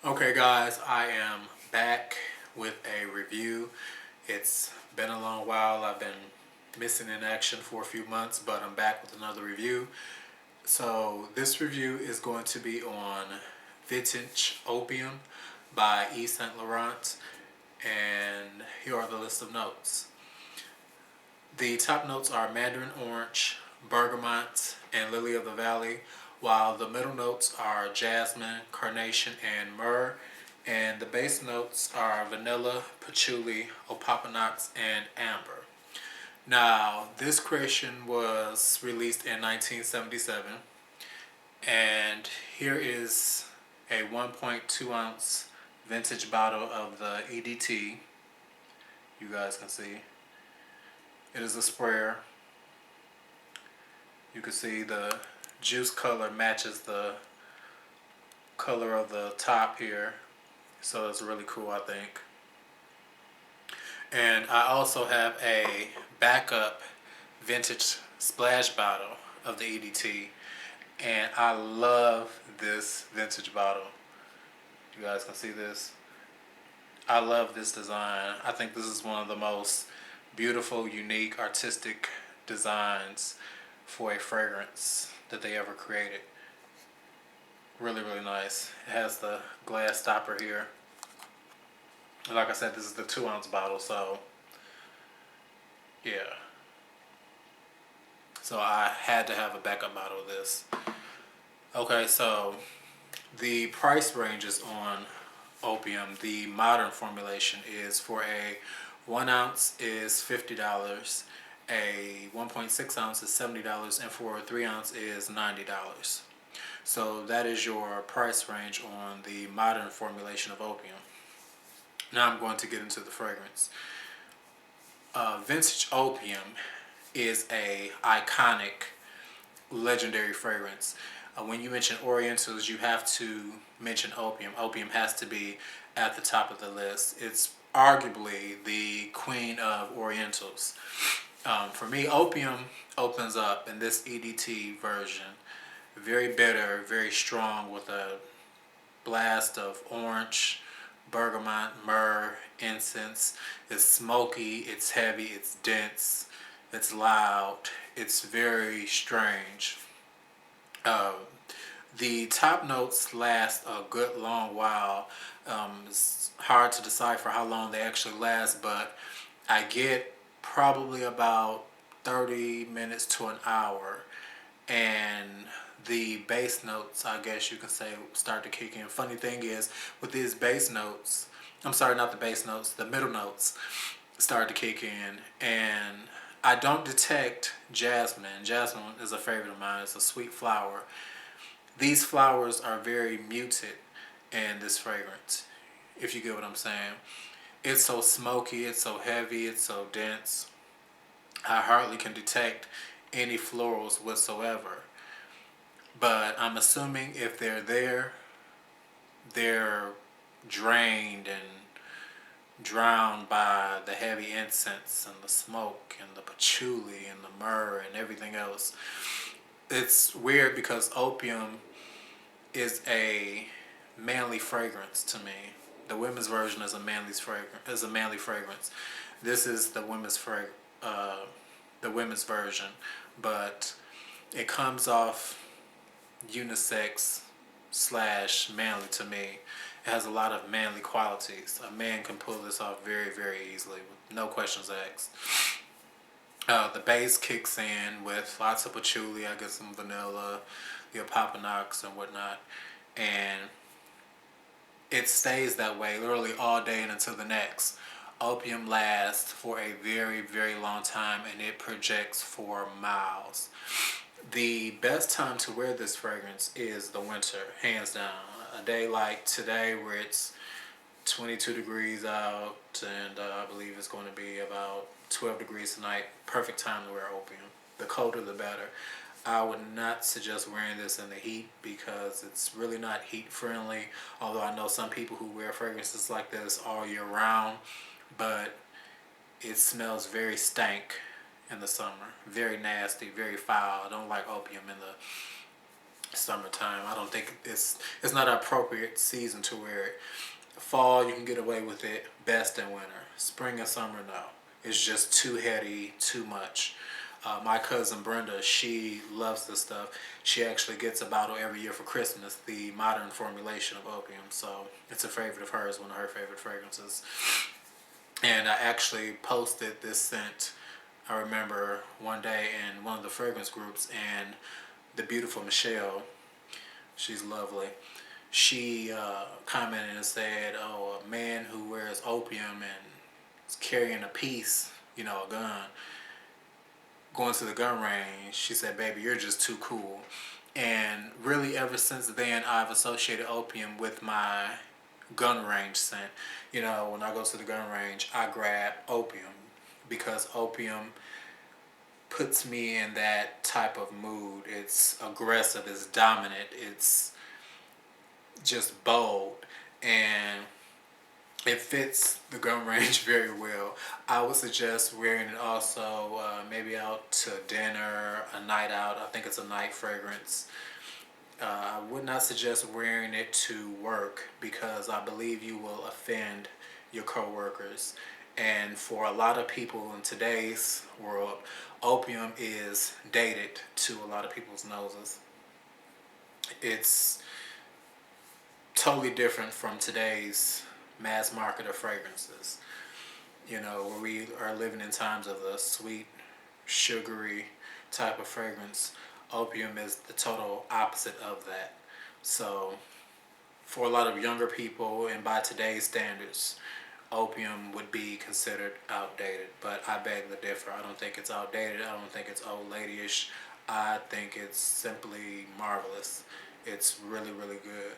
Okay guys, I am back with a review. It's been a long while. I've been missing in action for a few months, but I'm back with another review. So this review is going to be on Vintage Opium by Yves Saint Laurent, and here are the list of notes. The top notes are Mandarin Orange, Bergamot, and Lily of the Valley, while the middle notes are Jasmine, Carnation, and Myrrh, and the base notes are Vanilla, Patchouli, Opoponaux, and Amber. Now, this creation was released in 1977, and here is a 1.2 ounce vintage bottle of the EDT. You guys can see. It is a sprayer. You can see the juice color matches the color of the top here. So it's really cool, I think. And I also have a backup vintage splash bottle of the EDT. And I love this vintage bottle. You guys can see this. I love this design. I think this is one of the most beautiful, unique, artistic designs for a fragrance that they ever created. Really, really nice. It has the glass stopper here. And like I said, this is the 2 ounce bottle, so yeah. So I had to have a backup bottle of this. Okay, so the price ranges on Opium. The modern formulation is for a 1 ounce is $50, a 1.6 ounce is $70, and for a 3 ounce is $90. So that is your price range on the modern formulation of Opium. Now I'm going to get into the fragrance. Vintage Opium is a iconic, legendary fragrance. When you mention Orientals, you have to mention Opium. Opium has to be at the top of the list. It's arguably the queen of Orientals. For me, Opium opens up in this EDT version very bitter, very strong, with a blast of orange, bergamot, myrrh, incense. It's smoky, it's heavy, it's dense, it's loud, it's very strange. Uh, the top notes last a good long while. It's hard to decipher how long they actually last, but I get probably about 30 minutes to an hour. And the bass notes, I guess you could say, start to kick in. Funny thing is, with these bass notes, I'm sorry, not the bass notes, the middle notes start to kick in, and I don't detect jasmine. Jasmine is a favorite of mine. It's a sweet flower. These flowers are very muted in this fragrance, if you get what I'm saying. It's so smoky, it's so heavy, it's so dense. I hardly can detect any florals whatsoever. But I'm assuming if they're there, they're drained and drowned by the heavy incense and the smoke and the patchouli and the myrrh and everything else. It's weird because Opium is a manly fragrance to me. The women's version is a manly fragrance. This is the women's version, but it comes off unisex slash manly to me. It has a lot of manly qualities. A man can pull this off very, very easily with no questions asked. The bass kicks in with lots of patchouli, I guess some vanilla, the Opoponaux and whatnot, and it stays that way literally all day and until the next. Opium lasts for a very, very long time, and it projects for miles. The best time to wear this fragrance is the winter, hands down. A day like today where it's 22 degrees out, and I believe it's going to be about 12 degrees tonight. Perfect time to wear Opium. The colder the better. I would not suggest wearing this in the heat because it's really not heat friendly. Although I know some people who wear fragrances like this all year round, but it smells very stank in the summer. Very nasty, very foul. I don't like Opium summertime. I don't think it's not an appropriate season to wear it. Fall, you can get away with it best in winter. Spring and summer, no. It's just too heady, too much. My cousin Brenda, she loves this stuff. She actually gets a bottle every year for Christmas, the modern formulation of Opium. So it's a favorite of hers, one of her favorite fragrances. And I actually posted this scent, I remember one day in one of the fragrance groups, and the beautiful Michelle, she's lovely, she commented and said, "Oh, a man who wears opium and is carrying a piece, a gun, going to the gun range." She said, "Baby, you're just too cool." And really, ever since then, I've associated opium with my gun range scent. When I go to the gun range, I grab opium because opium puts me in that type of mood. It's aggressive, it's dominant, it's just bold, and it fits the gun range very well. I would suggest wearing it also maybe out to dinner, a night out. I think it's a night fragrance. I would not suggest wearing it to work because I believe you will offend your coworkers. And for a lot of people in today's world, opium is dated to a lot of people's noses. It's totally different from today's mass market of fragrances. Where we are living in times of the sweet, sugary type of fragrance. Opium is the total opposite of that. So, for a lot of younger people, and by today's standards, opium would be considered outdated. But I beg to differ. I don't think it's outdated. I don't think it's old ladyish. I think it's simply marvelous. It's really, really good.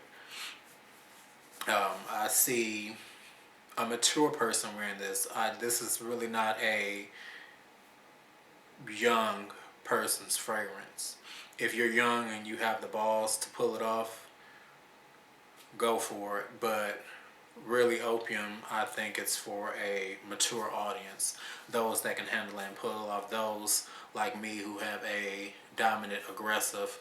I see a mature person wearing this. This is really not a young person's fragrance. If you're young and you have the balls to pull it off, go for it. But really, opium, I think it's for a mature audience. Those that can handle it and pull it off. Those like me who have a dominant, aggressive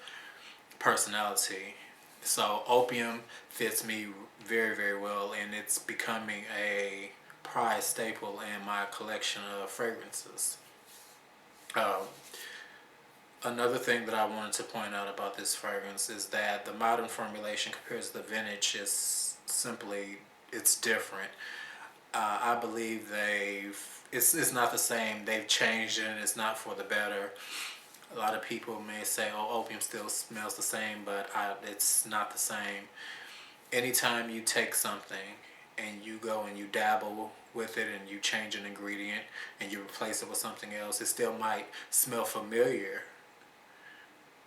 personality. So opium fits me very, very well, and it's becoming a prized staple in my collection of fragrances. Um, Another thing that I wanted to point out about this fragrance is that the modern formulation compared to the vintage is simply, it's different. I believe it's not the same. They've changed it and it's not for the better. A lot of people may say, "Oh, opium still smells the same," but it's not the same. Anytime you take something and you go and you dabble with it and you change an ingredient and you replace it with something else, it still might smell familiar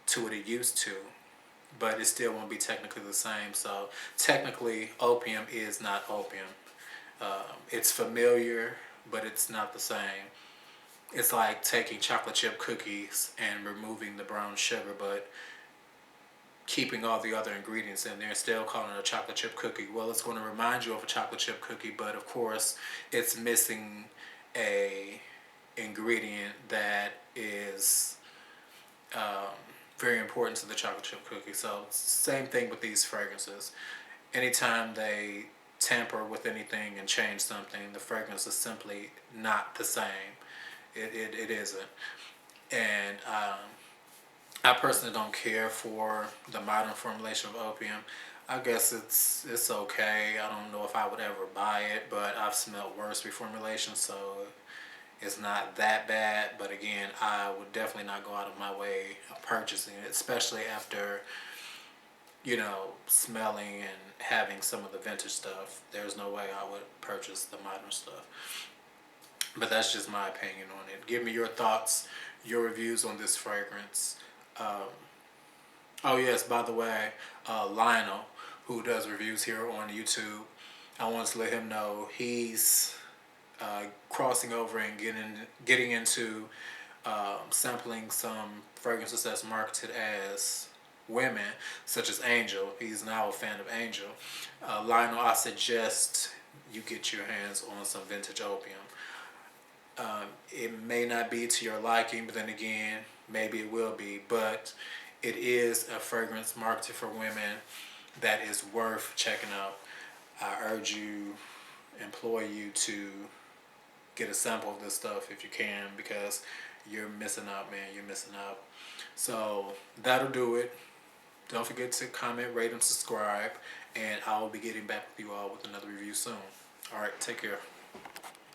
to what it used to, but it still won't be technically the same. So technically, opium is not opium. It's familiar, but it's not the same. It's like taking chocolate chip cookies and removing the brown sugar, but keeping all the other ingredients in there and still calling it a chocolate chip cookie. Well, it's going to remind you of a chocolate chip cookie, but of course, it's missing a ingredient that is very important to the chocolate chip cookie. So same thing with these fragrances. Anytime they tamper with anything and change something, the fragrance is simply not the same. It isn't. And I personally don't care for the modern formulation of opium. I guess it's okay. I don't know if I would ever buy it, but I've smelled worse reformulations, so it's not that bad. But again, I would definitely not go out of my way of purchasing it, especially after smelling and having some of the vintage stuff. There's no way I would purchase the modern stuff. But that's just my opinion on it. Give me your thoughts, your reviews on this fragrance. Oh yes, by the way, Lionel, who does reviews here on YouTube, I want to let him know he's crossing over and getting into sampling some fragrances that's marketed as women, such as Angel. He's now a fan of Angel. Lionel, I suggest you get your hands on some vintage opium. It may not be to your liking, but then again, maybe it will be. But it is a fragrance marketed for women that is worth checking out. I urge you, implore you to get a sample of this stuff if you can, because you're missing out, man. You're missing out. So that'll do it. Don't forget to comment, rate, and subscribe. And I'll be getting back with you all with another review soon. All right, take care.